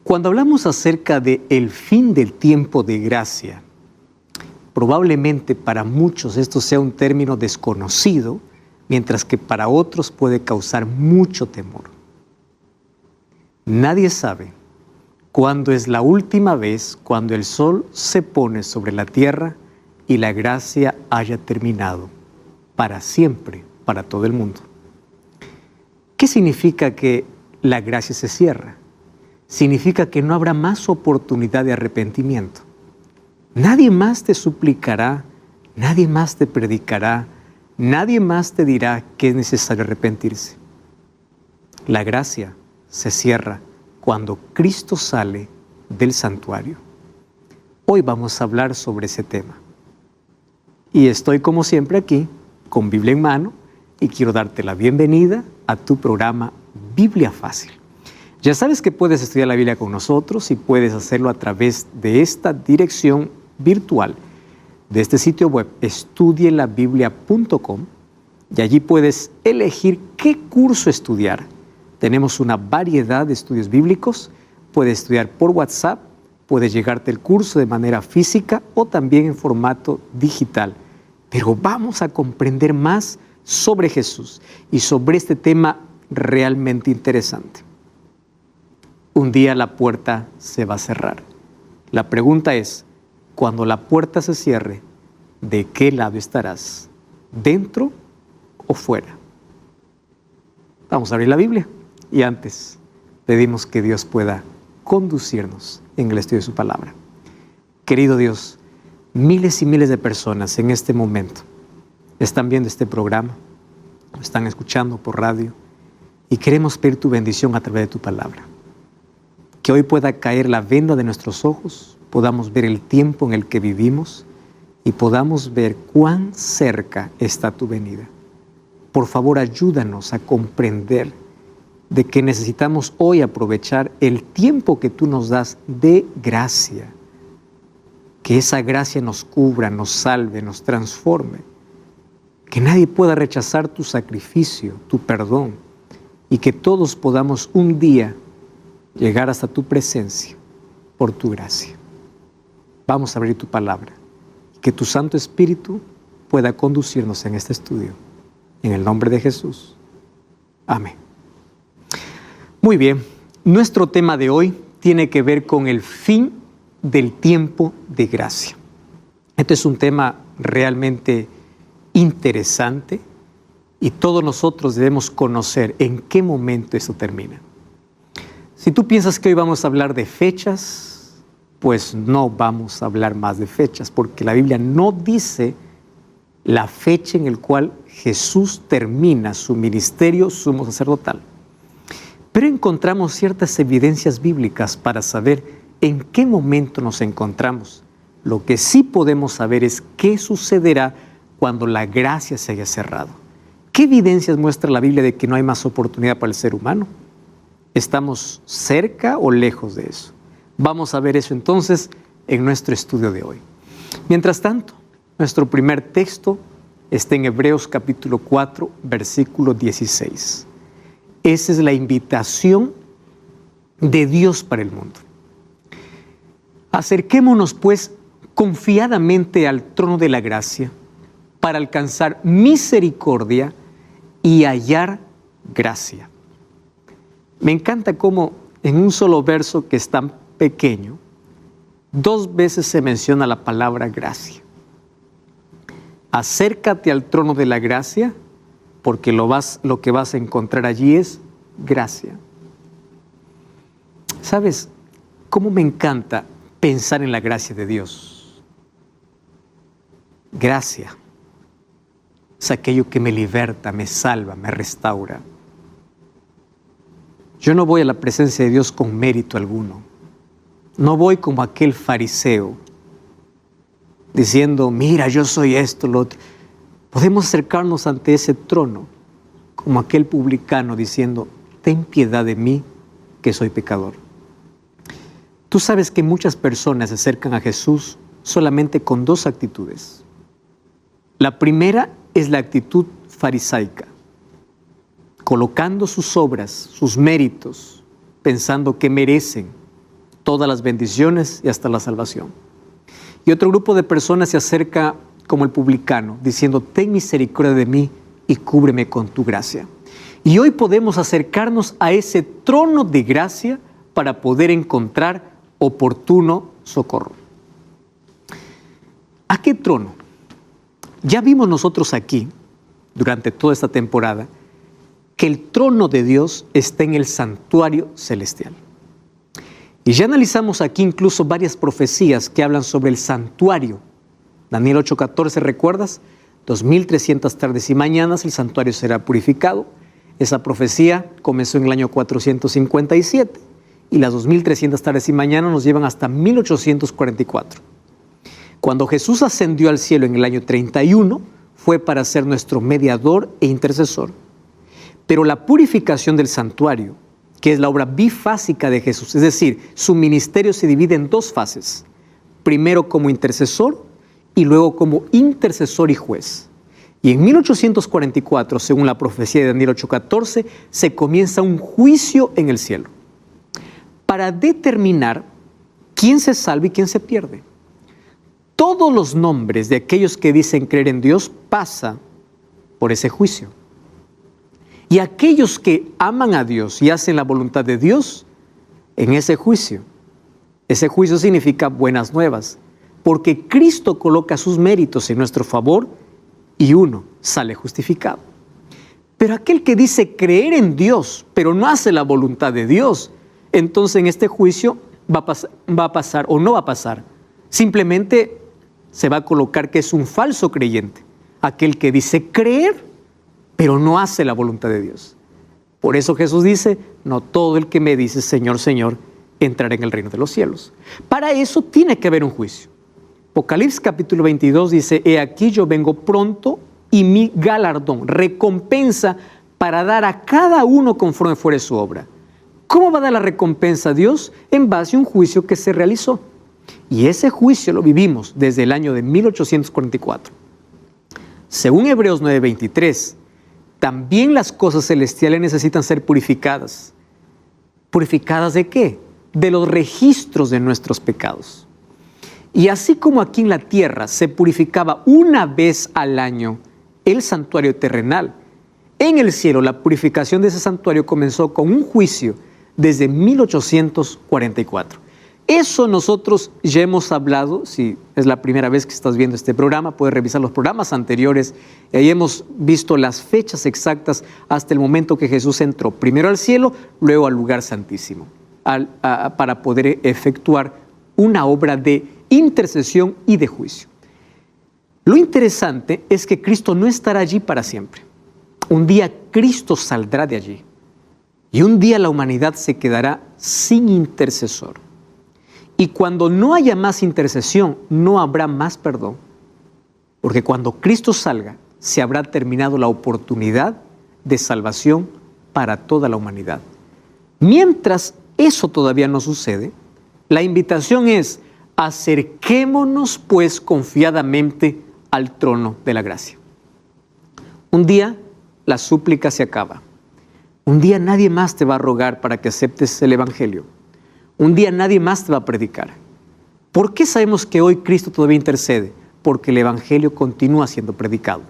Cuando hablamos acerca de el fin del tiempo de gracia, probablemente para muchos esto sea un término desconocido, mientras que para otros puede causar mucho temor. Nadie sabe cuándo es la última vez cuando el sol se pone sobre la tierra y la gracia haya terminado para siempre, para todo el mundo. ¿Qué significa que la gracia se cierra? Significa que no habrá más oportunidad de arrepentimiento. Nadie más te suplicará, nadie más te predicará, nadie más te dirá que es necesario arrepentirse. La gracia se cierra cuando Cristo sale del santuario. Hoy vamos a hablar sobre ese tema. Y estoy como siempre aquí, con Biblia en mano, y quiero darte la bienvenida a tu programa Biblia Fácil. Ya sabes que puedes estudiar la Biblia con nosotros y puedes hacerlo a través de esta dirección virtual, de este sitio web, estudielabiblia.com, y allí puedes elegir qué curso estudiar. Tenemos una variedad de estudios bíblicos. Puedes estudiar por WhatsApp, puedes llegarte el curso de manera física o también en formato digital. Pero vamos a comprender más sobre Jesús y sobre este tema realmente interesante. Un día la puerta se va a cerrar. La pregunta es, cuando la puerta se cierre, ¿de qué lado estarás? ¿Dentro o fuera? Vamos a abrir la Biblia y antes pedimos que Dios pueda conducirnos en el estudio de su palabra. Querido Dios, miles y miles de personas en este momento están viendo este programa, están escuchando por radio y queremos pedir tu bendición a través de tu palabra. Que hoy pueda caer la venda de nuestros ojos, podamos ver el tiempo en el que vivimos y podamos ver cuán cerca está tu venida. Por favor, ayúdanos a comprender de que necesitamos hoy aprovechar el tiempo que tú nos das de gracia. Que esa gracia nos cubra, nos salve, nos transforme. Que nadie pueda rechazar tu sacrificio, tu perdón, y que todos podamos un día llegar hasta tu presencia por tu gracia. Vamos a abrir tu palabra. Que tu Santo Espíritu pueda conducirnos en este estudio. En el nombre de Jesús. Amén. Muy bien, nuestro tema de hoy tiene que ver con el fin del tiempo de gracia. Este es un tema realmente interesante y todos nosotros debemos conocer en qué momento eso termina. Si tú piensas que hoy vamos a hablar de fechas, pues no vamos a hablar más de fechas, porque la Biblia no dice la fecha en la cual Jesús termina su ministerio sumo sacerdotal. Pero encontramos ciertas evidencias bíblicas para saber en qué momento nos encontramos. Lo que sí podemos saber es qué sucederá cuando la gracia se haya cerrado. ¿Qué evidencias muestra la Biblia de que no hay más oportunidad para el ser humano? ¿Estamos cerca o lejos de eso? Vamos a ver eso entonces en nuestro estudio de hoy. Mientras tanto, nuestro primer texto está en Hebreos capítulo 4, versículo 16. Esa es la invitación de Dios para el mundo. Acerquémonos pues confiadamente al trono de la gracia para alcanzar misericordia y hallar gracia. Me encanta cómo en un solo verso que es tan pequeño, 2 veces se menciona la palabra gracia. Acércate al trono de la gracia porque lo que vas a encontrar allí es gracia. ¿Sabes cómo me encanta pensar en la gracia de Dios? Gracia es aquello que me liberta, me salva, me restaura. Yo no voy a la presencia de Dios con mérito alguno. No voy como aquel fariseo diciendo, mira, yo soy esto, lo otro. Podemos acercarnos ante ese trono como aquel publicano diciendo, ten piedad de mí, que soy pecador. Tú sabes que muchas personas se acercan a Jesús solamente con 2 actitudes. La primera es la actitud farisaica, colocando sus obras, sus méritos, pensando que merecen todas las bendiciones y hasta la salvación. Y otro grupo de personas se acerca como el publicano, diciendo, ten misericordia de mí y cúbreme con tu gracia. Y hoy podemos acercarnos a ese trono de gracia para poder encontrar oportuno socorro. ¿A qué trono? Ya vimos nosotros aquí, durante toda esta temporada, que el trono de Dios está en el santuario celestial. Y ya analizamos aquí incluso varias profecías que hablan sobre el santuario. Daniel 8:14, ¿recuerdas? 2300 tardes y mañanas el santuario será purificado. Esa profecía comenzó en el año 457 y las 2300 tardes y mañanas nos llevan hasta 1844. Cuando Jesús ascendió al cielo en el año 31, fue para ser nuestro mediador e intercesor. Pero la purificación del santuario, que es la obra bifásica de Jesús, es decir, su ministerio se divide en dos fases. Primero como intercesor y luego como intercesor y juez. Y en 1844, según la profecía de Daniel 8:14, se comienza un juicio en el cielo para determinar quién se salva y quién se pierde. Todos los nombres de aquellos que dicen creer en Dios pasan por ese juicio. Y aquellos que aman a Dios y hacen la voluntad de Dios, en ese juicio significa buenas nuevas, porque Cristo coloca sus méritos en nuestro favor y uno sale justificado. Pero aquel que dice creer en Dios, pero no hace la voluntad de Dios, entonces en este juicio va a pasar o no va a pasar. Simplemente se va a colocar que es un falso creyente, aquel que dice creer, pero no hace la voluntad de Dios. Por eso Jesús dice, no todo el que me dice Señor, Señor, entrará en el reino de los cielos. Para eso tiene que haber un juicio. Apocalipsis capítulo 22 dice, he aquí yo vengo pronto y mi galardón, recompensa para dar a cada uno conforme fuere su obra. ¿Cómo va a dar la recompensa a Dios? En base a un juicio que se realizó. Y ese juicio lo vivimos desde el año de 1844. Según Hebreos 9:23, también las cosas celestiales necesitan ser purificadas. ¿Purificadas de qué? De los registros de nuestros pecados. Y así como aquí en la tierra se purificaba una vez al año el santuario terrenal, en el cielo la purificación de ese santuario comenzó con un juicio desde 1844. Eso nosotros ya hemos hablado, si es la primera vez que estás viendo este programa, puedes revisar los programas anteriores, y ahí hemos visto las fechas exactas hasta el momento que Jesús entró, primero al cielo, luego al lugar santísimo, para poder efectuar una obra de intercesión y de juicio. Lo interesante es que Cristo no estará allí para siempre. Un día Cristo saldrá de allí y un día la humanidad se quedará sin intercesor. Y cuando no haya más intercesión, no habrá más perdón. Porque cuando Cristo salga, se habrá terminado la oportunidad de salvación para toda la humanidad. Mientras eso todavía no sucede, la invitación es, acerquémonos pues confiadamente al trono de la gracia. Un día la súplica se acaba. Un día nadie más te va a rogar para que aceptes el Evangelio. Un día nadie más te va a predicar. ¿Por qué sabemos que hoy Cristo todavía intercede? Porque el Evangelio continúa siendo predicado.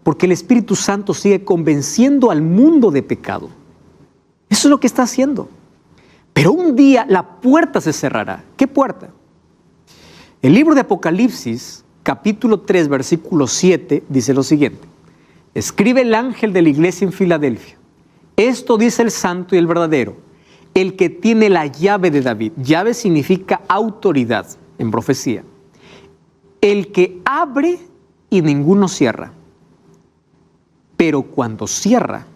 Porque el Espíritu Santo sigue convenciendo al mundo de pecado. Eso es lo que está haciendo. Pero un día la puerta se cerrará. ¿Qué puerta? El libro de Apocalipsis, capítulo 3, versículo 7, dice lo siguiente. Escribe el ángel de la iglesia en Filadelfia. Esto dice el santo y el verdadero, el que tiene la llave de David. Llave significa autoridad en profecía. El que abre y ninguno cierra. Pero cuando cierra,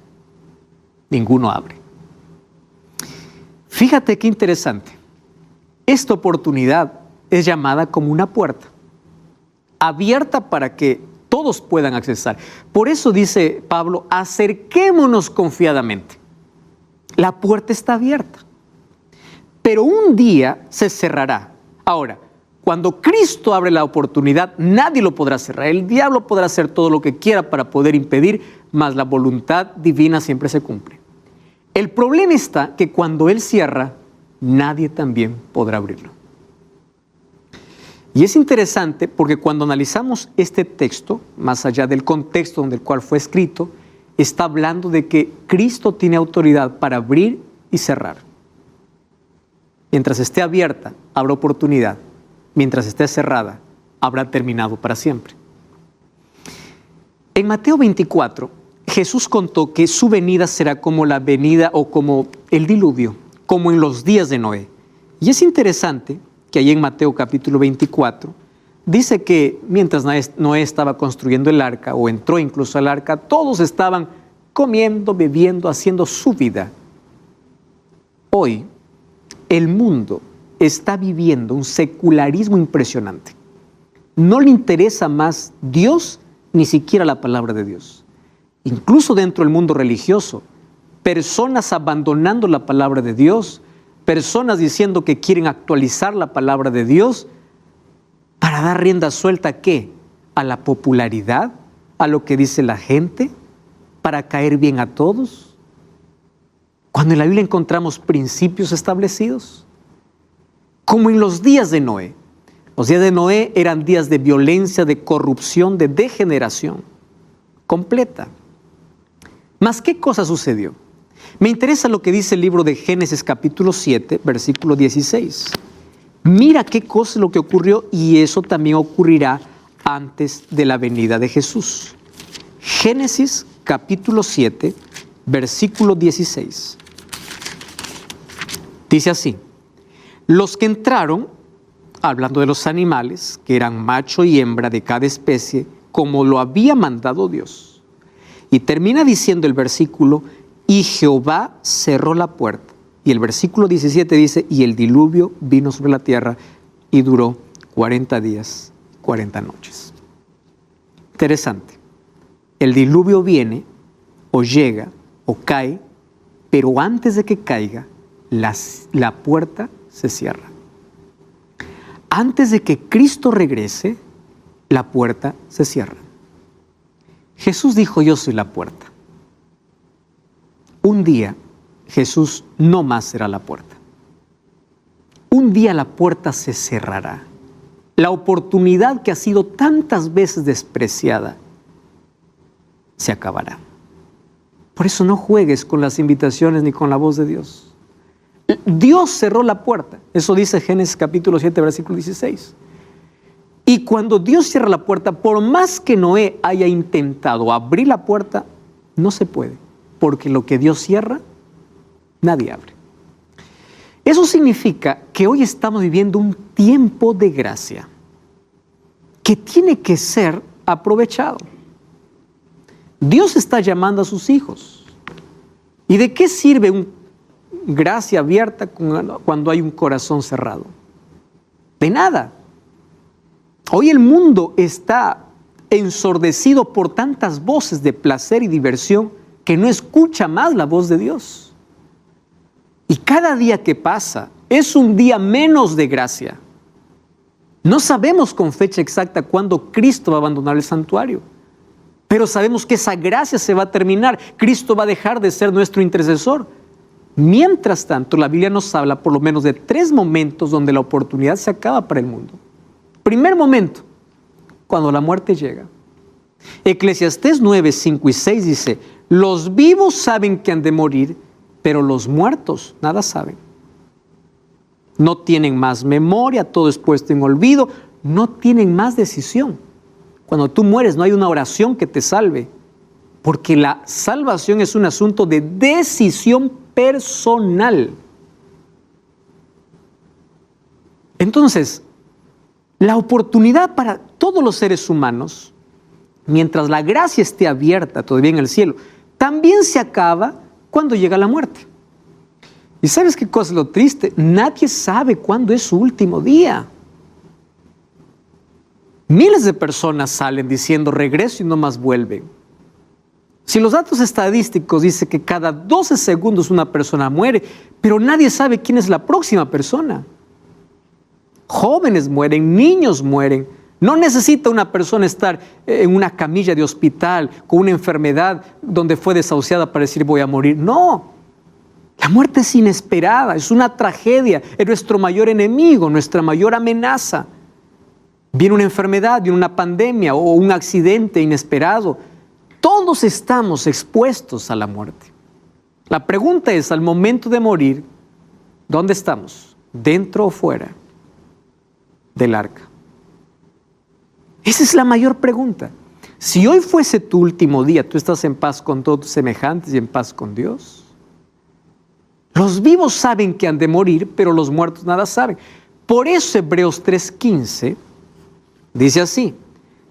ninguno abre. Fíjate qué interesante. Esta oportunidad es llamada como una puerta, abierta para que todos puedan accesar. Por eso dice Pablo, acerquémonos confiadamente. La puerta está abierta, pero un día se cerrará. Ahora, cuando Cristo abre la oportunidad, nadie lo podrá cerrar. El diablo podrá hacer todo lo que quiera para poder impedir, mas la voluntad divina siempre se cumple. El problema está que cuando Él cierra, nadie también podrá abrirlo. Y es interesante porque cuando analizamos este texto, más allá del contexto donde el cual fue escrito, está hablando de que Cristo tiene autoridad para abrir y cerrar. Mientras esté abierta, habrá oportunidad. Mientras esté cerrada, habrá terminado para siempre. En Mateo 24, Jesús contó que su venida será como la venida o como el diluvio, como en los días de Noé. Y es interesante que ahí en Mateo capítulo 24, dice que mientras Noé estaba construyendo el arca, o entró incluso al arca, todos estaban comiendo, bebiendo, haciendo su vida. Hoy, el mundo está viviendo un secularismo impresionante. No le interesa más Dios, ni siquiera la palabra de Dios. Incluso dentro del mundo religioso, personas abandonando la palabra de Dios, personas diciendo que quieren actualizar la palabra de Dios para dar rienda suelta ¿a qué? A la popularidad, a lo que dice la gente, para caer bien a todos. Cuando en la Biblia encontramos principios establecidos, como en los días de Noé. Los días de Noé eran días de violencia, de corrupción, de degeneración completa. ¿Mas qué cosa sucedió? Me interesa lo que dice el libro de Génesis capítulo 7, versículo 16. Mira qué cosa es lo que ocurrió y eso también ocurrirá antes de la venida de Jesús. Génesis capítulo 7, versículo 16. Dice así: los que entraron, hablando de los animales, que eran macho y hembra de cada especie, como lo había mandado Dios. Y termina diciendo el versículo: y Jehová cerró la puerta. Y el versículo 17 dice: y el diluvio vino sobre la tierra y duró 40 días, 40 noches. Interesante. El diluvio viene, o llega, o cae, pero antes de que caiga, la puerta se cierra. Antes de que Cristo regrese, la puerta se cierra. Jesús dijo: yo soy la puerta. Un día Jesús no más será la puerta. Un día la puerta se cerrará. La oportunidad que ha sido tantas veces despreciada se acabará. Por eso no juegues con las invitaciones ni con la voz de Dios. Dios cerró la puerta. Eso dice Génesis capítulo 7, versículo 16. Y cuando Dios cierra la puerta, por más que Noé haya intentado abrir la puerta, no se puede. Porque lo que Dios cierra, nadie abre. Eso significa que hoy estamos viviendo un tiempo de gracia que tiene que ser aprovechado. Dios está llamando a sus hijos. ¿Y de qué sirve una gracia abierta cuando hay un corazón cerrado? De nada. Hoy el mundo está ensordecido por tantas voces de placer y diversión que no escucha más la voz de Dios. Y cada día que pasa es un día menos de gracia. No sabemos con fecha exacta cuándo Cristo va a abandonar el santuario, pero sabemos que esa gracia se va a terminar. Cristo va a dejar de ser nuestro intercesor. Mientras tanto, la Biblia nos habla por lo menos de 3 momentos donde la oportunidad se acaba para el mundo. Primer momento, cuando la muerte llega. Eclesiastés 9, 5 y 6 dice: los vivos saben que han de morir, pero los muertos nada saben. No tienen más memoria, todo es puesto en olvido, no tienen más decisión. Cuando tú mueres no hay una oración que te salve, porque la salvación es un asunto de decisión personal. Entonces, la oportunidad para todos los seres humanos, mientras la gracia esté abierta todavía en el cielo, también se acaba cuando llega la muerte. ¿Y sabes qué cosa es lo triste? Nadie sabe cuándo es su último día. Miles de personas salen diciendo regreso y no más vuelven. Si los datos estadísticos dicen que cada 12 segundos una persona muere, pero nadie sabe quién es la próxima persona. Jóvenes mueren, niños mueren. No necesita una persona estar en una camilla de hospital con una enfermedad donde fue desahuciada para decir voy a morir. No. La muerte es inesperada, es una tragedia, es nuestro mayor enemigo, nuestra mayor amenaza. Viene una enfermedad, viene una pandemia o un accidente inesperado. Todos estamos expuestos a la muerte. La pregunta es, al momento de morir, ¿dónde estamos? ¿Dentro o fuera del arca? Esa es la mayor pregunta. Si hoy fuese tu último día, ¿tú estás en paz con todos tus semejantes y en paz con Dios? Los vivos saben que han de morir, pero los muertos nada saben. Por eso Hebreos 3:15 dice así: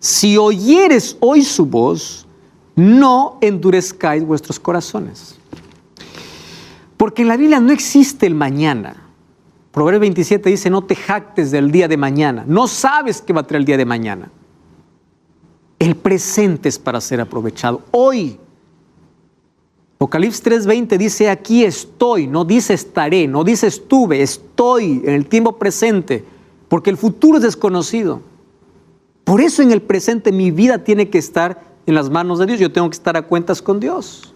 si oyeres hoy su voz, no endurezcáis vuestros corazones. Porque en la Biblia no existe el mañana. Proverbios 27 dice: no te jactes del día de mañana. No sabes qué va a traer el día de mañana. El presente es para ser aprovechado. Hoy. Apocalipsis 3:20 dice: aquí estoy, no dice estaré, no dice estuve, estoy en el tiempo presente, porque el futuro es desconocido. Por eso en el presente mi vida tiene que estar en las manos de Dios, yo tengo que estar a cuentas con Dios.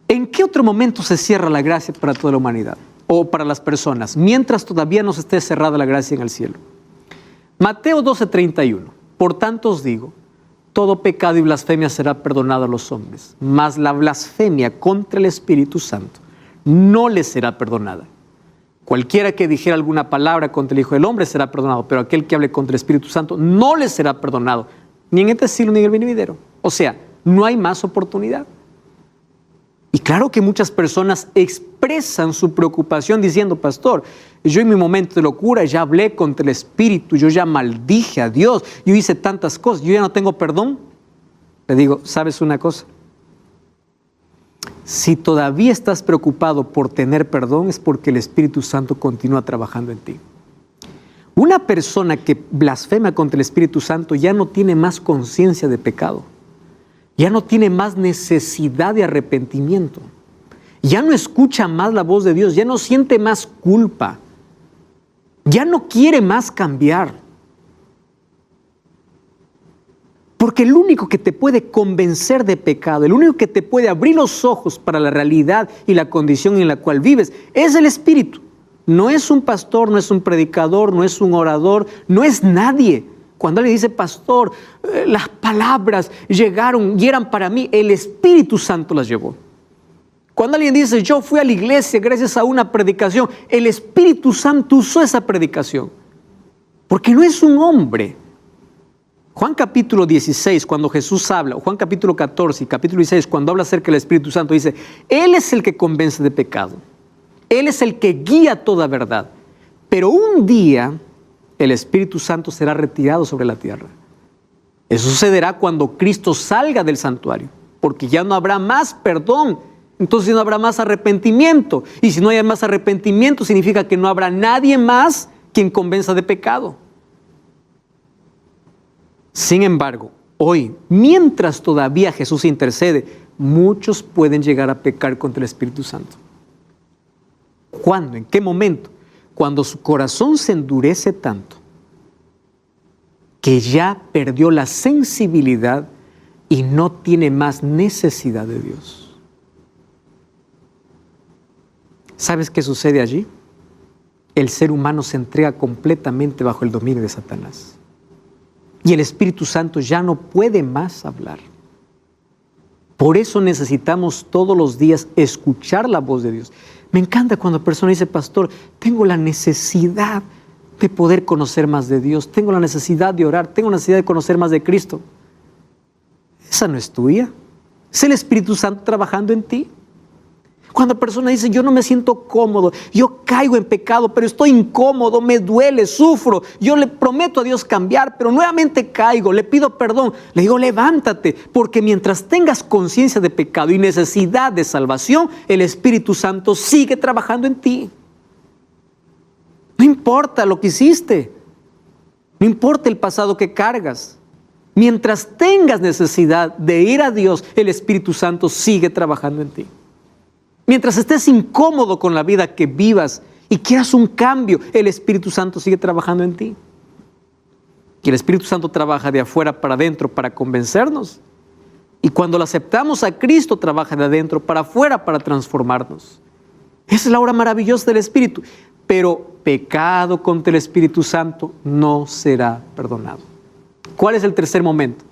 ¿En qué otro momento se cierra la gracia para toda la humanidad o para las personas? Mientras todavía no se esté cerrada la gracia en el cielo. Mateo 12:31: por tanto os digo, todo pecado y blasfemia será perdonado a los hombres, mas la blasfemia contra el Espíritu Santo no les será perdonada. Cualquiera que dijera alguna palabra contra el Hijo del Hombre será perdonado, pero aquel que hable contra el Espíritu Santo no les será perdonado, ni en este siglo ni en el venidero. O sea, no hay más oportunidad. Y claro que muchas personas expresan su preocupación diciendo: pastor, yo en mi momento de locura ya hablé contra el Espíritu, yo ya maldije a Dios, yo hice tantas cosas, yo ya no tengo perdón. Le digo: ¿sabes una cosa? Si todavía estás preocupado por tener perdón, es porque el Espíritu Santo continúa trabajando en ti. Una persona que blasfema contra el Espíritu Santo ya no tiene más conciencia de pecado. Ya no tiene más necesidad de arrepentimiento. Ya no escucha más la voz de Dios, ya no siente más culpa. Ya no quiere más cambiar. Porque el único que te puede convencer de pecado, el único que te puede abrir los ojos para la realidad y la condición en la cual vives, es el Espíritu. No es un pastor, no es un predicador, no es un orador, no es nadie. Cuando alguien dice: pastor, las palabras llegaron y eran para mí, el Espíritu Santo las llevó. Cuando alguien dice: yo fui a la iglesia gracias a una predicación, el Espíritu Santo usó esa predicación. Porque no es un hombre. Juan capítulo 16, cuando Jesús habla, o Juan capítulo 14 y capítulo 16, cuando habla acerca del Espíritu Santo, dice: Él es el que convence de pecado. Él es el que guía toda verdad. Pero un día el Espíritu Santo será retirado sobre la tierra. Eso sucederá cuando Cristo salga del santuario, porque ya no habrá más perdón, entonces no habrá más arrepentimiento. Y si no hay más arrepentimiento, significa que no habrá nadie más quien convenza de pecado. Sin embargo, hoy, mientras todavía Jesús intercede, muchos pueden llegar a pecar contra el Espíritu Santo. ¿Cuándo? ¿En qué momento? Cuando su corazón se endurece tanto que ya perdió la sensibilidad y no tiene más necesidad de Dios. ¿Sabes qué sucede allí? El ser humano se entrega completamente bajo el dominio de Satanás. Y el Espíritu Santo ya no puede más hablar. Por eso necesitamos todos los días escuchar la voz de Dios. Me encanta cuando la persona dice: pastor, tengo la necesidad de poder conocer más de Dios, tengo la necesidad de orar, tengo la necesidad de conocer más de Cristo. Esa no es tuya, es el Espíritu Santo trabajando en ti. Cuando la persona dice: yo no me siento cómodo, yo caigo en pecado, pero estoy incómodo, me duele, sufro, yo le prometo a Dios cambiar, pero nuevamente caigo, le pido perdón. Le digo: levántate, porque mientras tengas conciencia de pecado y necesidad de salvación, el Espíritu Santo sigue trabajando en ti. No importa lo que hiciste, no importa el pasado que cargas. Mientras tengas necesidad de ir a Dios, el Espíritu Santo sigue trabajando en ti. Mientras estés incómodo con la vida que vivas y quieras un cambio, el Espíritu Santo sigue trabajando en ti. Y el Espíritu Santo trabaja de afuera para adentro para convencernos. Y cuando lo aceptamos a Cristo, trabaja de adentro para afuera para transformarnos. Esa es la obra maravillosa del Espíritu. Pero pecado contra el Espíritu Santo no será perdonado. ¿Cuál es el tercer momento?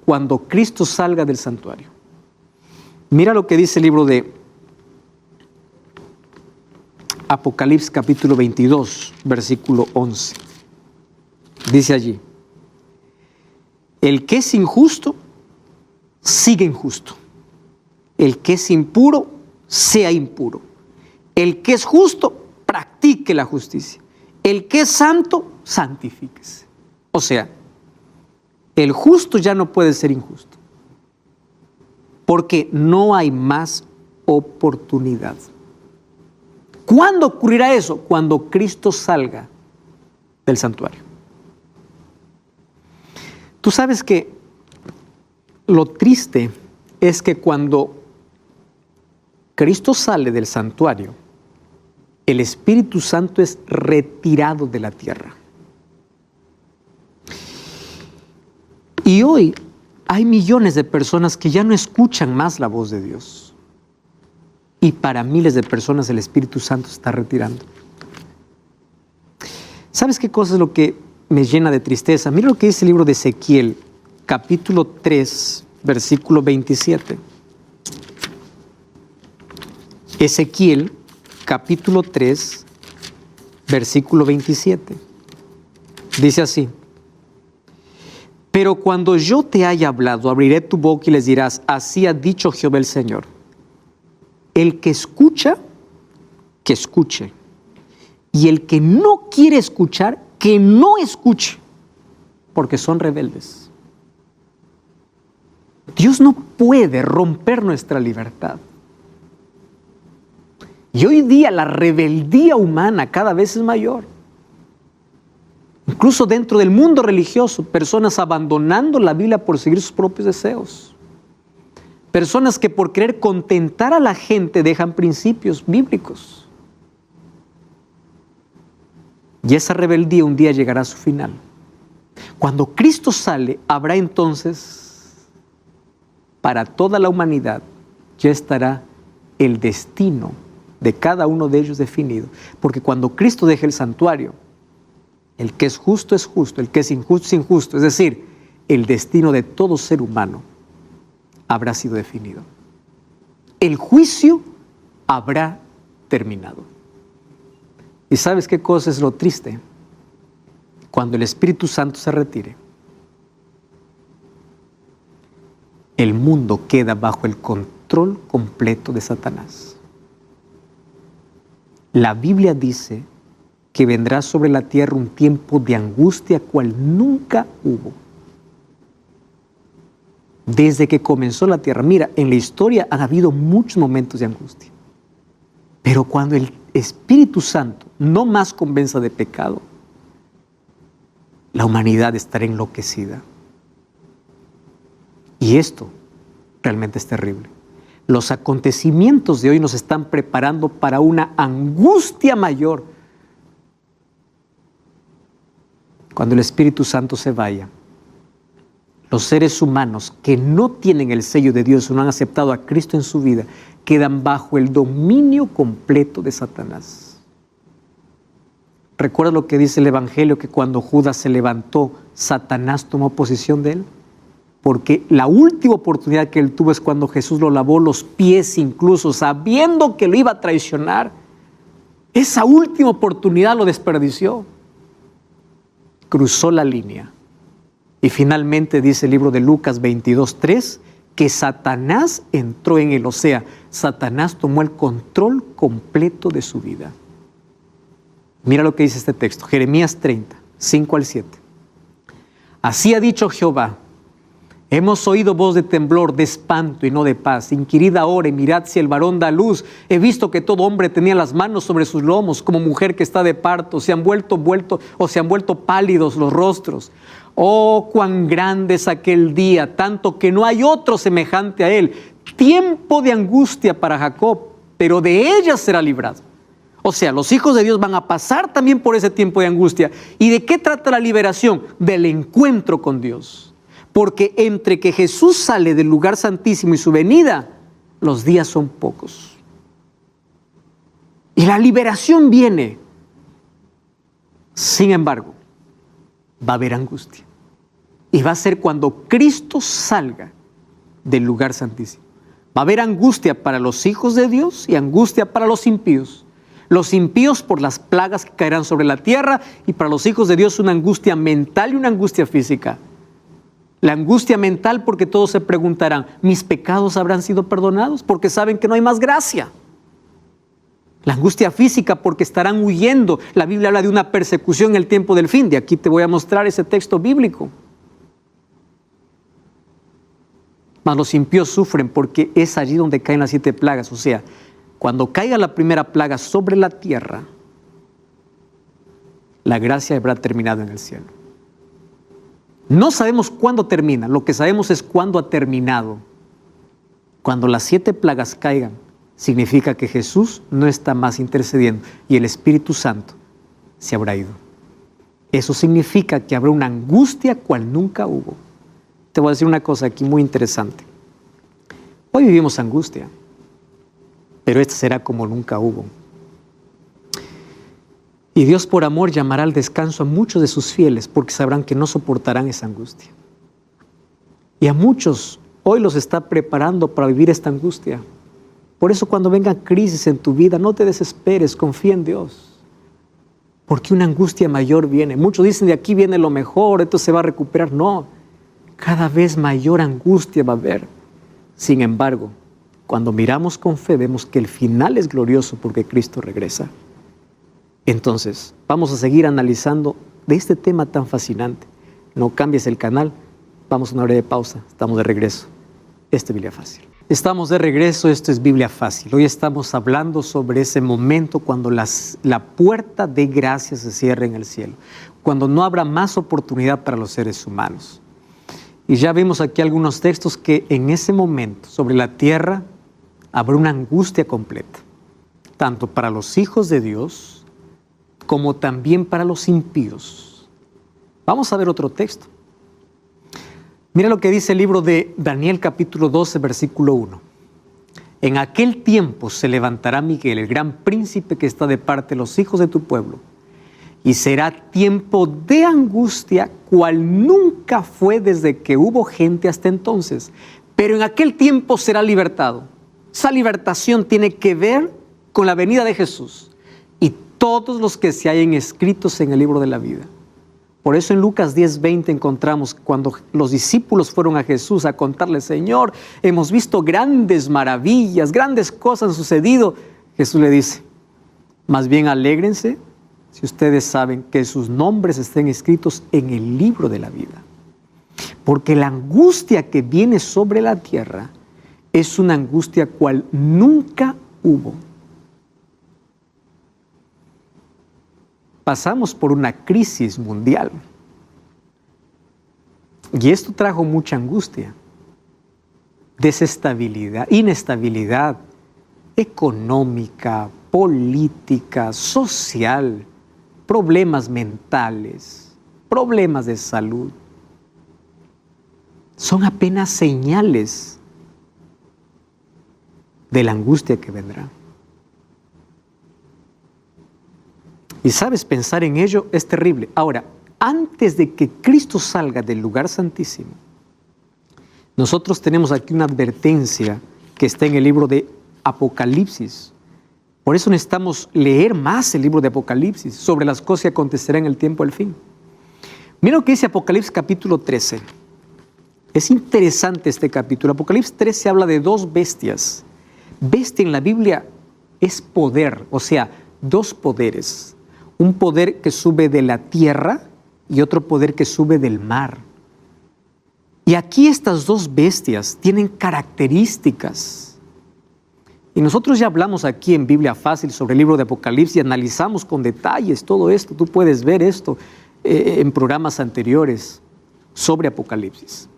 Cuando Cristo salga del santuario. Mira lo que dice el libro de Apocalipsis capítulo 22, versículo 11. Dice allí: el que es injusto, sigue injusto. El que es impuro, sea impuro. El que es justo, practique la justicia. El que es santo, santifíquese. O sea, el justo ya no puede ser injusto, porque no hay más oportunidad. ¿Cuándo ocurrirá eso? Cuando Cristo salga del santuario. Tú sabes que lo triste es que cuando Cristo sale del santuario, el Espíritu Santo es retirado de la tierra. Y hoy hay millones de personas que ya no escuchan más la voz de Dios. Y para miles de personas el Espíritu Santo se está retirando. ¿Sabes qué cosa es lo que me llena de tristeza? Mira lo que dice el libro de Ezequiel, capítulo 3, versículo 27. Ezequiel, capítulo 3, versículo 27. Dice así: pero cuando yo te haya hablado, abriré tu boca y les dirás, así ha dicho Jehová el Señor. El que escucha, que escuche. Y el que no quiere escuchar, que no escuche, porque son rebeldes. Dios no puede romper nuestra libertad. Y hoy día la rebeldía humana cada vez es mayor. Incluso dentro del mundo religioso, personas abandonando la Biblia por seguir sus propios deseos. Personas que por querer contentar a la gente dejan principios bíblicos. Y esa rebeldía un día llegará a su final. Cuando Cristo sale, habrá entonces, para toda la humanidad, ya estará el destino de cada uno de ellos definido. Porque cuando Cristo deje el santuario, el que es justo, el que es injusto es injusto. Es decir, el destino de todo ser humano habrá sido definido. El juicio habrá terminado. ¿Y sabes qué cosa es lo triste? Cuando el Espíritu Santo se retire, el mundo queda bajo el control completo de Satanás. La Biblia dice que vendrá sobre la tierra un tiempo de angustia cual nunca hubo. Desde que comenzó la tierra, mira, en la historia han habido muchos momentos de angustia. Pero cuando el Espíritu Santo no más convenza de pecado, la humanidad estará enloquecida. Y esto realmente es terrible. Los acontecimientos de hoy nos están preparando para una angustia mayor. Cuando el Espíritu Santo se vaya, los seres humanos que no tienen el sello de Dios o no han aceptado a Cristo en su vida, quedan bajo el dominio completo de Satanás. ¿Recuerda lo que dice el Evangelio? Que cuando Judas se levantó, Satanás tomó posesión de él. Porque la última oportunidad que él tuvo es cuando Jesús lo lavó los pies, incluso sabiendo que lo iba a traicionar. Esa última oportunidad lo desperdició. Cruzó la línea. Y finalmente dice el libro de Lucas 22:3 que Satanás entró en él. O sea, Satanás tomó el control completo de su vida. Mira lo que dice este texto, Jeremías 30, 5 al 7. Así ha dicho Jehová: hemos oído voz de temblor, de espanto y no de paz. Inquirid ahora y mirad si el varón da luz. He visto que todo hombre tenía las manos sobre sus lomos, como mujer que está de parto. Se han vuelto pálidos los rostros. Oh, cuán grande es aquel día, tanto que no hay otro semejante a él. Tiempo de angustia para Jacob, pero de ella será librado. O sea, los hijos de Dios van a pasar también por ese tiempo de angustia. ¿Y de qué trata la liberación? Del encuentro con Dios. Porque entre que Jesús sale del lugar santísimo y su venida, los días son pocos. Y la liberación viene. Sin embargo, va a haber angustia. Y va a ser cuando Cristo salga del lugar santísimo. Va a haber angustia para los hijos de Dios y angustia para los impíos. Los impíos por las plagas que caerán sobre la tierra, y para los hijos de Dios una angustia mental y una angustia física. La angustia mental porque todos se preguntarán, ¿mis pecados habrán sido perdonados? Porque saben que no hay más gracia. La angustia física porque estarán huyendo. La Biblia habla de una persecución en el tiempo del fin. De aquí te voy a mostrar ese texto bíblico. Mas los impíos sufren porque es allí donde caen las 7 plagas. O sea, cuando caiga la primera plaga sobre la tierra, la gracia habrá terminado en el cielo. No sabemos cuándo termina, lo que sabemos es cuándo ha terminado. Cuando las 7 plagas caigan, significa que Jesús no está más intercediendo y el Espíritu Santo se habrá ido. Eso significa que habrá una angustia cual nunca hubo. Te voy a decir una cosa aquí muy interesante. Hoy vivimos angustia, pero esta será como nunca hubo. Y Dios por amor llamará al descanso a muchos de sus fieles porque sabrán que no soportarán esa angustia. Y a muchos hoy los está preparando para vivir esta angustia. Por eso cuando vengan crisis en tu vida, no te desesperes, confía en Dios. Porque una angustia mayor viene. Muchos dicen, de aquí viene lo mejor, esto se va a recuperar. No, cada vez mayor angustia va a haber. Sin embargo, cuando miramos con fe, vemos que el final es glorioso porque Cristo regresa. Entonces, vamos a seguir analizando de este tema tan fascinante. No cambies el canal, vamos a una breve pausa, estamos de regreso. Esto es Biblia Fácil. Estamos de regreso, esto es Biblia Fácil. Hoy estamos hablando sobre ese momento cuando la puerta de gracia se cierre en el cielo, cuando no habrá más oportunidad para los seres humanos. Y ya vimos aquí algunos textos que en ese momento sobre la tierra habrá una angustia completa, tanto para los hijos de Dios como también para los impíos. Vamos a ver otro texto. Mira lo que dice el libro de Daniel capítulo 12, versículo 1. En aquel tiempo se levantará Miguel, el gran príncipe que está de parte de los hijos de tu pueblo, y será tiempo de angustia, cual nunca fue desde que hubo gente hasta entonces. Pero en aquel tiempo será libertado. Esa libertación tiene que ver con la venida de Jesús y todos los que se hayan escritos en el libro de la vida. Por eso en Lucas 10:20 encontramos cuando los discípulos fueron a Jesús a contarle, Señor, hemos visto grandes maravillas, grandes cosas han sucedido. Jesús le dice, más bien alégrense si ustedes saben que sus nombres estén escritos en el libro de la vida. Porque la angustia que viene sobre la tierra es una angustia cual nunca hubo. Pasamos por una crisis mundial y esto trajo mucha angustia, desestabilidad, inestabilidad económica, política, social, problemas mentales, problemas de salud. Son apenas señales de la angustia que vendrá. Y sabes, pensar en ello es terrible. Ahora, antes de que Cristo salga del lugar santísimo, nosotros tenemos aquí una advertencia que está en el libro de Apocalipsis. Por eso necesitamos leer más el libro de Apocalipsis sobre las cosas que acontecerán en el tiempo del fin. Mira lo que dice Apocalipsis capítulo 13. Es interesante este capítulo. Apocalipsis 13 habla de 2 bestias. Bestia en la Biblia es poder, o sea, 2 poderes. Un poder que sube de la tierra y otro poder que sube del mar. Y aquí estas 2 bestias tienen características. Y nosotros ya hablamos aquí en Biblia Fácil sobre el libro de Apocalipsis y analizamos con detalles todo esto. Tú puedes ver esto en programas anteriores sobre Apocalipsis.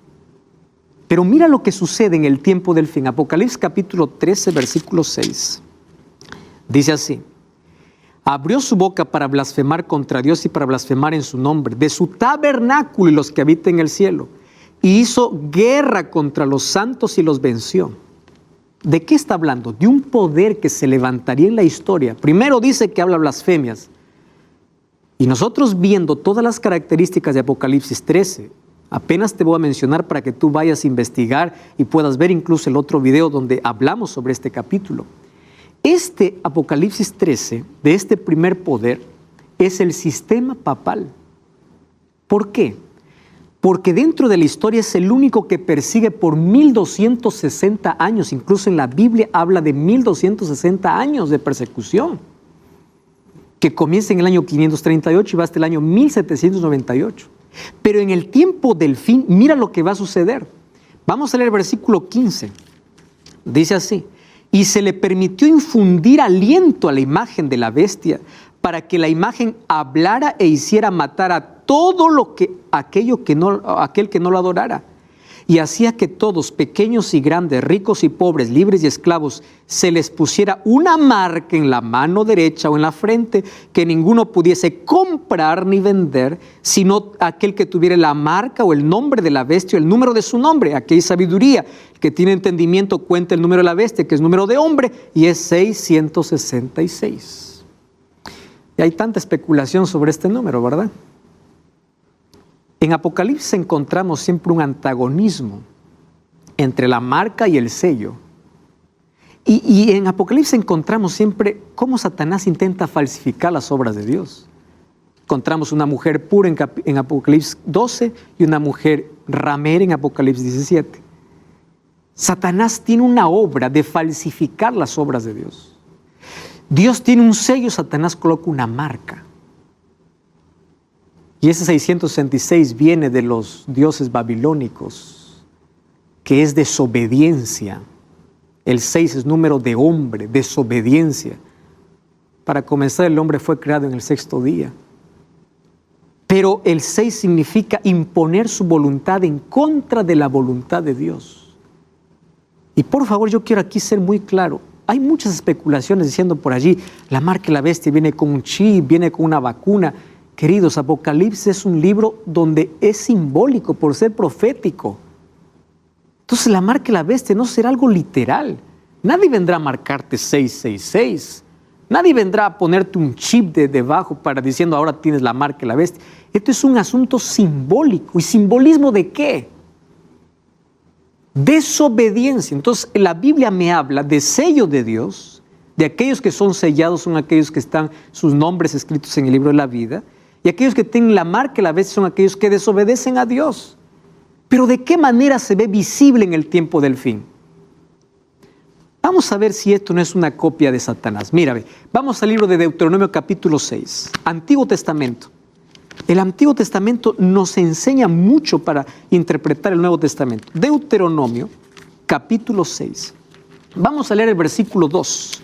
Pero mira lo que sucede en el tiempo del fin. Apocalipsis capítulo 13, versículo 6. Dice así. Abrió su boca para blasfemar contra Dios y para blasfemar en su nombre, de su tabernáculo y los que habitan en el cielo. Y hizo guerra contra los santos y los venció. ¿De qué está hablando? De un poder que se levantaría en la historia. Primero dice que habla blasfemias. Y nosotros viendo todas las características de Apocalipsis 13, apenas te voy a mencionar para que tú vayas a investigar y puedas ver incluso el otro video donde hablamos sobre este capítulo. Este Apocalipsis 13, de este primer poder, es el sistema papal. ¿Por qué? Porque dentro de la historia es el único que persigue por 1260 años. Incluso en la Biblia habla de 1260 años de persecución, que comienza en el año 538 y va hasta el año 1798. Pero en el tiempo del fin, mira lo que va a suceder. Vamos a leer el versículo 15. Dice así: y se le permitió infundir aliento a la imagen de la bestia, para que la imagen hablara e hiciera matar a todo aquel que no lo adorara. Y hacía que todos, pequeños y grandes, ricos y pobres, libres y esclavos, se les pusiera una marca en la mano derecha o en la frente, que ninguno pudiese comprar ni vender, sino aquel que tuviera la marca o el nombre de la bestia o el número de su nombre. Aquí hay sabiduría. El que tiene entendimiento cuenta el número de la bestia, que es número de hombre, y es 666. Y hay tanta especulación sobre este número, ¿verdad? En Apocalipsis encontramos siempre un antagonismo entre la marca y el sello. Y en Apocalipsis encontramos siempre cómo Satanás intenta falsificar las obras de Dios. Encontramos una mujer pura en Apocalipsis 12 y una mujer ramera en Apocalipsis 17. Satanás tiene una obra de falsificar las obras de Dios. Dios tiene un sello, Satanás coloca una marca. Y ese 666 viene de los dioses babilónicos, que es desobediencia. El 6 es número de hombre, desobediencia. Para comenzar, el hombre fue creado en el 6º día. Pero el 6 significa imponer su voluntad en contra de la voluntad de Dios. Y por favor, yo quiero aquí ser muy claro. Hay muchas especulaciones diciendo por allí, la marca de la bestia viene con un chip, viene con una vacuna. Queridos, Apocalipsis es un libro donde es simbólico por ser profético. Entonces la marca de la bestia no será algo literal. Nadie vendrá a marcarte 666. Nadie vendrá a ponerte un chip debajo para diciendo ahora tienes la marca de la bestia. Esto es un asunto simbólico. ¿Y simbolismo de qué? Desobediencia. Entonces la Biblia me habla de sello de Dios, de aquellos que son sellados son aquellos que están sus nombres escritos en el libro de la vida. Y aquellos que tienen la marca a la vez son aquellos que desobedecen a Dios. Pero ¿de qué manera se ve visible en el tiempo del fin? Vamos a ver si esto no es una copia de Satanás. Mira, vamos al libro de Deuteronomio capítulo 6, Antiguo Testamento. El Antiguo Testamento nos enseña mucho para interpretar el Nuevo Testamento. Deuteronomio capítulo 6. Vamos a leer el versículo 2.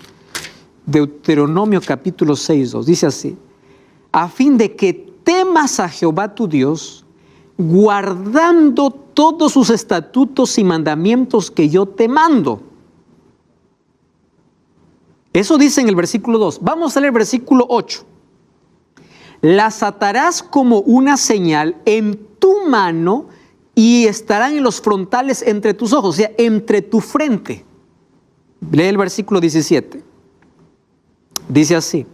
Deuteronomio capítulo 6, 2. Dice así: a fin de que temas a Jehová tu Dios, guardando todos sus estatutos y mandamientos que yo te mando. Eso dice en el versículo 2. Vamos a leer el versículo 8. Las atarás como una señal en tu mano y estarán en los frontales entre tus ojos, o sea, entre tu frente. Lee el versículo 17. Dice así: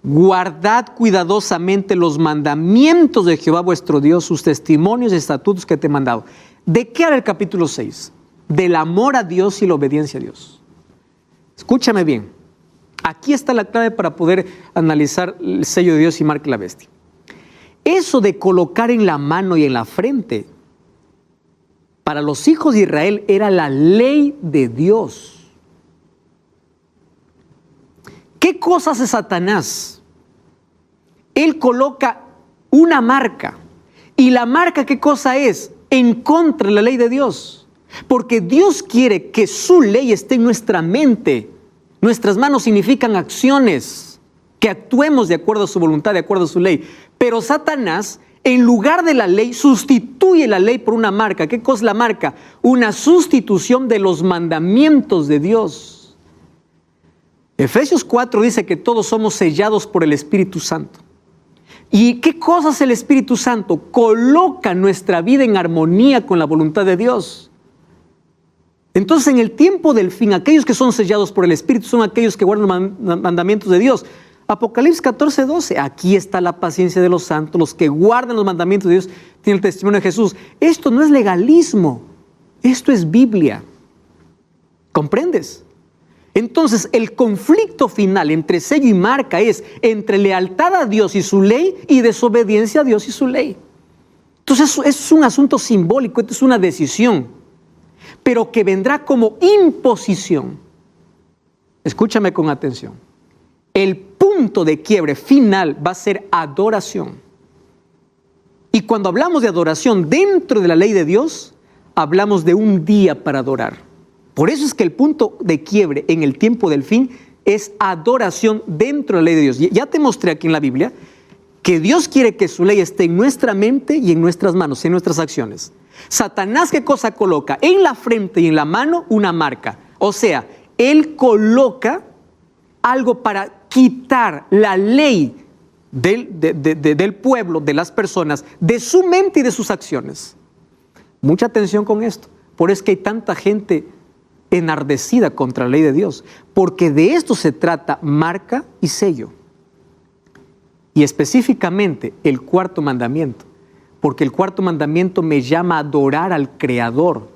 guardad cuidadosamente los mandamientos de Jehová vuestro Dios, sus testimonios y estatutos que te he mandado. ¿De qué habla el capítulo 6? Del amor a Dios y la obediencia a Dios. Escúchame bien. Aquí está la clave para poder analizar el sello de Dios y marca la bestia. Eso de colocar en la mano y en la frente, para los hijos de Israel era la ley de Dios. ¿Qué cosa hace Satanás? Él coloca una marca. ¿Y la marca qué cosa es? En contra de la ley de Dios. Porque Dios quiere que su ley esté en nuestra mente. Nuestras manos significan acciones, que actuemos de acuerdo a su voluntad, de acuerdo a su ley. Pero Satanás, en lugar de la ley, sustituye la ley por una marca. ¿Qué cosa es la marca? Una sustitución de los mandamientos de Dios. Efesios 4 dice que todos somos sellados por el Espíritu Santo. ¿Y qué cosa es el Espíritu Santo? Coloca nuestra vida en armonía con la voluntad de Dios. Entonces, en el tiempo del fin, aquellos que son sellados por el Espíritu son aquellos que guardan los mandamientos de Dios. Apocalipsis 14:12, aquí está la paciencia de los santos, los que guardan los mandamientos de Dios, tienen el testimonio de Jesús. Esto no es legalismo, esto es Biblia. ¿Comprendes? Entonces, el conflicto final entre sello y marca es entre lealtad a Dios y su ley y desobediencia a Dios y su ley. Entonces, es un asunto simbólico, esto es una decisión, pero que vendrá como imposición. Escúchame con atención. El punto de quiebre final va a ser adoración. Y cuando hablamos de adoración dentro de la ley de Dios, hablamos de un día para adorar. Por eso es que el punto de quiebre en el tiempo del fin es adoración dentro de la ley de Dios. Ya te mostré aquí en la Biblia que Dios quiere que su ley esté en nuestra mente y en nuestras manos, en nuestras acciones. Satanás, ¿qué cosa coloca? En la frente y en la mano una marca. O sea, él coloca algo para quitar la ley del pueblo, de las personas, de su mente y de sus acciones. Mucha atención con esto. Por eso es que hay tanta gente enardecida contra la ley de Dios, porque de esto se trata marca y sello. Y específicamente el cuarto mandamiento, porque el cuarto mandamiento me llama a adorar al Creador.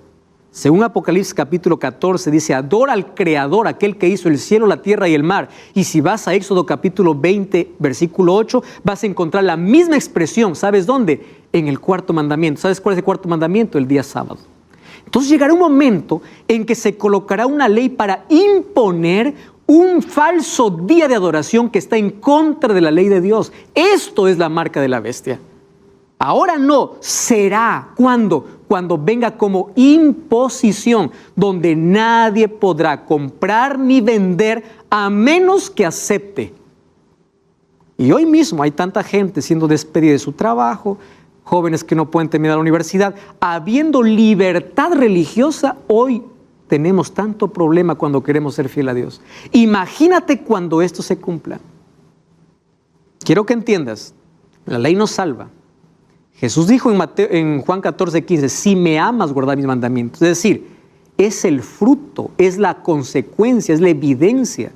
Según Apocalipsis capítulo 14 dice, adora al Creador, aquel que hizo el cielo, la tierra y el mar. Y si vas a Éxodo capítulo 20, versículo 8, vas a encontrar la misma expresión. ¿Sabes dónde? En el cuarto mandamiento. ¿Sabes cuál es el cuarto mandamiento? El día sábado. Entonces llegará un momento en que se colocará una ley para imponer un falso día de adoración que está en contra de la ley de Dios. Esto es la marca de la bestia. Ahora no, será cuando venga como imposición, donde nadie podrá comprar ni vender a menos que acepte. Y hoy mismo hay tanta gente siendo despedida de su trabajo, jóvenes que no pueden terminar la universidad, habiendo libertad religiosa. Hoy tenemos tanto problema cuando queremos ser fiel a Dios. Imagínate cuando esto se cumpla. Quiero que entiendas, la ley nos salva. Jesús dijo en Juan 14:15, si me amas, guarda mis mandamientos. Es decir, es el fruto, es la consecuencia, es la evidencia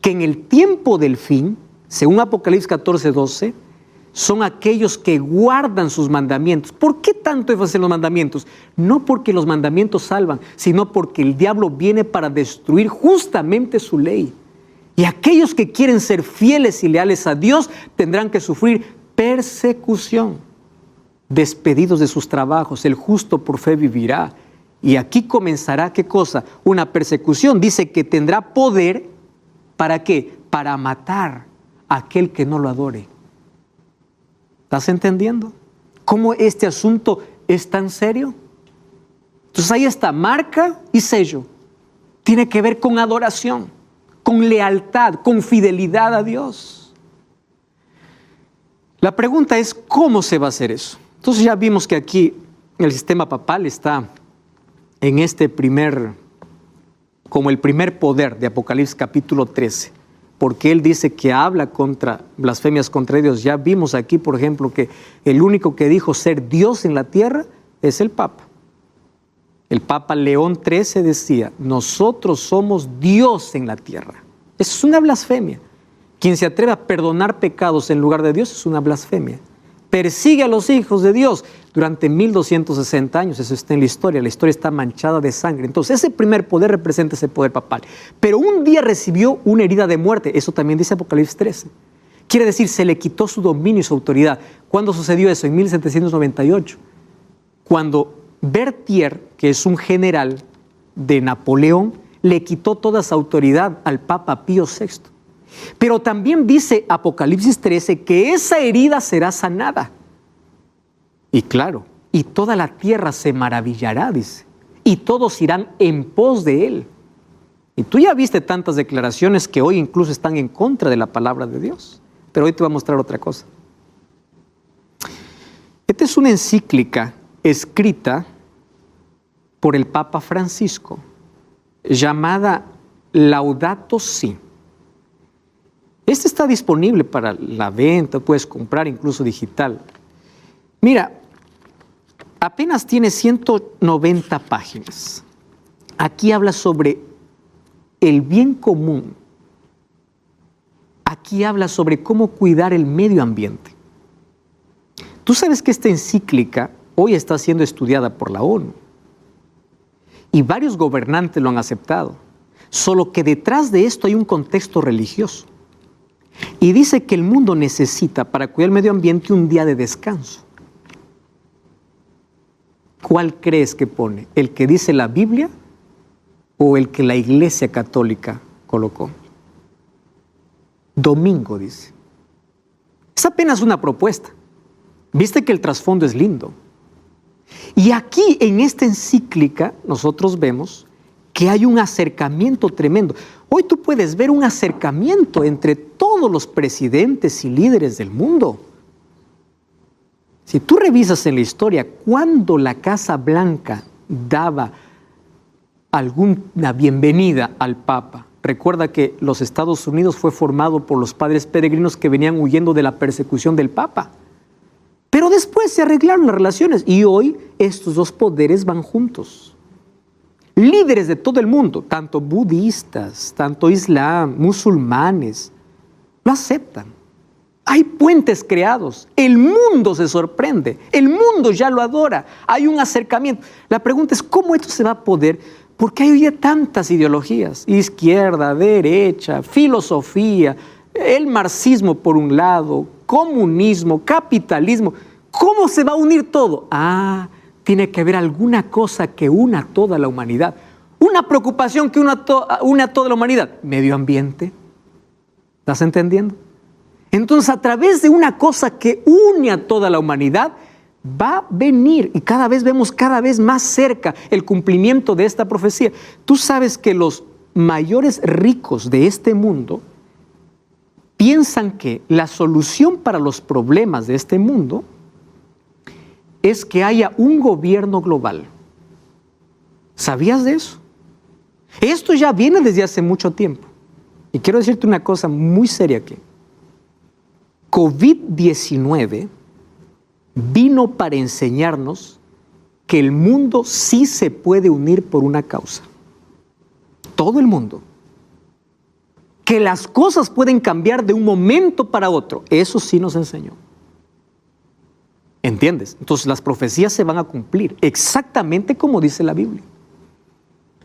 que en el tiempo del fin, según Apocalipsis 14:12, son aquellos que guardan sus mandamientos. ¿Por qué tanto énfasis en los mandamientos? No porque los mandamientos salvan, sino porque el diablo viene para destruir justamente su ley. Y aquellos que quieren ser fieles y leales a Dios tendrán que sufrir persecución, despedidos de sus trabajos. El justo por fe vivirá. Y aquí comenzará, ¿qué cosa? Una persecución. Dice que tendrá poder, ¿para qué? Para matar a aquel que no lo adore. ¿Estás entendiendo cómo este asunto es tan serio? Entonces ahí está, marca y sello. Tiene que ver con adoración, con lealtad, con fidelidad a Dios. La pregunta es, ¿cómo se va a hacer eso? Entonces ya vimos que aquí el sistema papal está en como el primer poder de Apocalipsis capítulo 13. Porque él dice que habla contra blasfemias contra Dios. Ya vimos aquí, por ejemplo, que el único que dijo ser Dios en la tierra es el Papa. El Papa León XIII decía, nosotros somos Dios en la tierra. Eso es una blasfemia. Quien se atreve a perdonar pecados en lugar de Dios es una blasfemia. Persigue a los hijos de Dios durante 1260 años. Eso está en la historia está manchada de sangre. Entonces ese primer poder representa ese poder papal. Pero un día recibió una herida de muerte. Eso también dice Apocalipsis 13. Quiere decir, se le quitó su dominio y su autoridad. ¿Cuándo sucedió eso? En 1798. Cuando Berthier, que es un general de Napoleón, le quitó toda su autoridad al Papa Pío VI. Pero también dice Apocalipsis 13 que esa herida será sanada. Y claro, y toda la tierra se maravillará, dice, y todos irán en pos de él. Y tú ya viste tantas declaraciones que hoy incluso están en contra de la palabra de Dios. Pero hoy te voy a mostrar otra cosa. Esta es una encíclica escrita por el Papa Francisco, llamada Laudato Si. Este está disponible para la venta, puedes comprar incluso digital. Mira, apenas tiene 190 páginas. Aquí habla sobre el bien común. Aquí habla sobre cómo cuidar el medio ambiente. Tú sabes que esta encíclica hoy está siendo estudiada por la ONU y varios gobernantes lo han aceptado, solo que detrás de esto hay un contexto religioso. Y dice que el mundo necesita para cuidar el medio ambiente un día de descanso. ¿Cuál crees que pone? ¿El que dice la Biblia o el que la Iglesia Católica colocó? Domingo, dice. Es apenas una propuesta. Viste que el trasfondo es lindo. Y aquí en esta encíclica nosotros vemos que hay un acercamiento tremendo. Hoy tú puedes ver un acercamiento entre todos los presidentes y líderes del mundo. Si tú revisas en la historia, cuando la Casa Blanca daba alguna bienvenida al Papa, recuerda que los Estados Unidos fue formado por los padres peregrinos que venían huyendo de la persecución del Papa. Pero después se arreglaron las relaciones y hoy estos dos poderes van juntos. Líderes de todo el mundo, tanto budistas, tanto islam, musulmanes, lo aceptan. Hay puentes creados, el mundo se sorprende, el mundo ya lo adora, hay un acercamiento. La pregunta es, ¿cómo esto se va a poder? Porque hay hoy día tantas ideologías, izquierda, derecha, filosofía, el marxismo por un lado, comunismo, capitalismo. ¿Cómo se va a unir todo? Tiene que haber alguna cosa que una a toda la humanidad. Una preocupación que une a toda la humanidad. Medio ambiente. ¿Estás entendiendo? Entonces, a través de una cosa que une a toda la humanidad, va a venir, y cada vez vemos cada vez más cerca el cumplimiento de esta profecía. Tú sabes que los mayores ricos de este mundo piensan que la solución para los problemas de este mundo es que haya un gobierno global. ¿Sabías de eso? Esto ya viene desde hace mucho tiempo. Y quiero decirte una cosa muy seria aquí. COVID-19 vino para enseñarnos que el mundo sí se puede unir por una causa. Todo el mundo. Que las cosas pueden cambiar de un momento para otro. Eso sí nos enseñó. ¿Entiendes? Entonces las profecías se van a cumplir exactamente como dice la Biblia.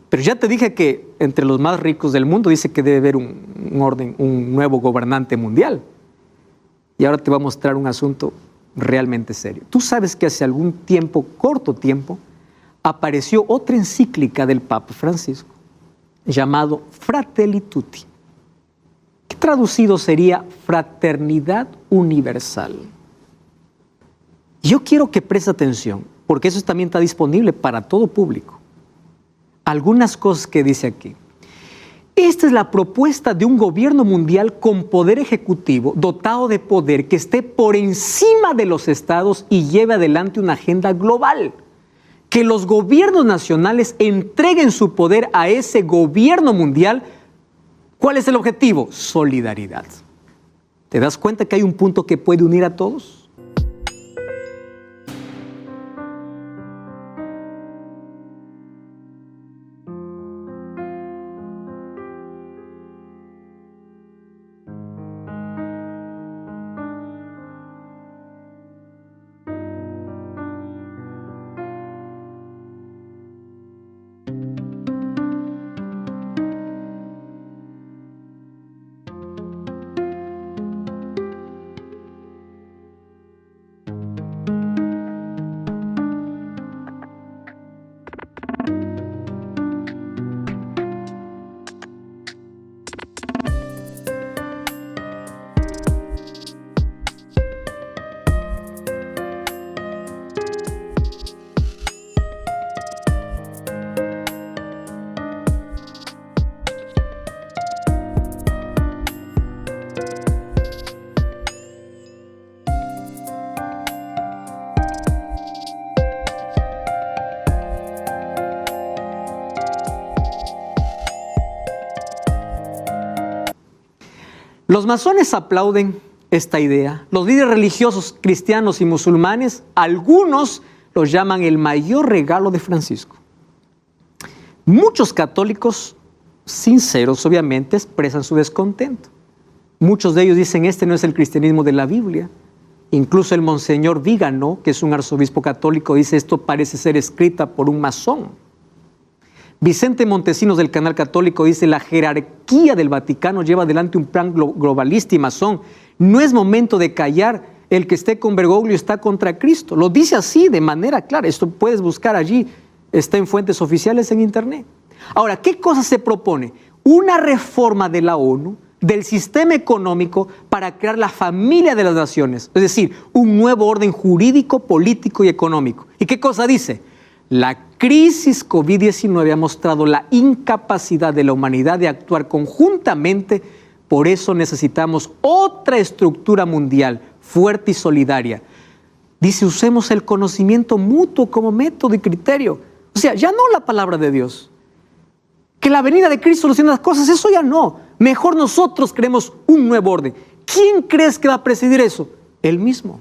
Pero ya te dije que entre los más ricos del mundo dice que debe haber un orden, un nuevo gobernante mundial. Y ahora te voy a mostrar un asunto realmente serio. Tú sabes que hace algún tiempo, corto tiempo, apareció otra encíclica del Papa Francisco llamado Fratelli Tutti, que traducido sería Fraternidad Universal. Yo quiero que prestes atención, porque eso también está disponible para todo público. Algunas cosas que dice aquí. Esta es la propuesta de un gobierno mundial con poder ejecutivo, dotado de poder, que esté por encima de los estados y lleve adelante una agenda global. Que los gobiernos nacionales entreguen su poder a ese gobierno mundial. ¿Cuál es el objetivo? Solidaridad. ¿Te das cuenta que hay un punto que puede unir a todos? Los masones aplauden esta idea. Los líderes religiosos cristianos y musulmanes, algunos los llaman el mayor regalo de Francisco. Muchos católicos, sinceros obviamente, expresan su descontento. Muchos de ellos dicen, este no es el cristianismo de la Biblia. Incluso el monseñor Vígano, que es un arzobispo católico, dice, esto parece ser escrita por un masón. Vicente Montesinos del Canal Católico dice, la jerarquía del Vaticano lleva adelante un plan globalista y masón. No es momento de callar, el que esté con Bergoglio está contra Cristo. Lo dice así de manera clara, esto puedes buscar allí, está en fuentes oficiales en internet. Ahora, ¿qué cosa se propone? Una reforma de la ONU, del sistema económico para crear la familia de las naciones, es decir, un nuevo orden jurídico, político y económico. ¿Y qué cosa dice? La crisis COVID-19 ha mostrado la incapacidad de la humanidad de actuar conjuntamente, por eso necesitamos otra estructura mundial fuerte y solidaria. Dice, usemos el conocimiento mutuo como método y criterio. O sea, ya no la palabra de Dios. Que la venida de Cristo solucione las cosas, eso ya no. Mejor nosotros creemos un nuevo orden. ¿Quién crees que va a presidir eso? Él mismo.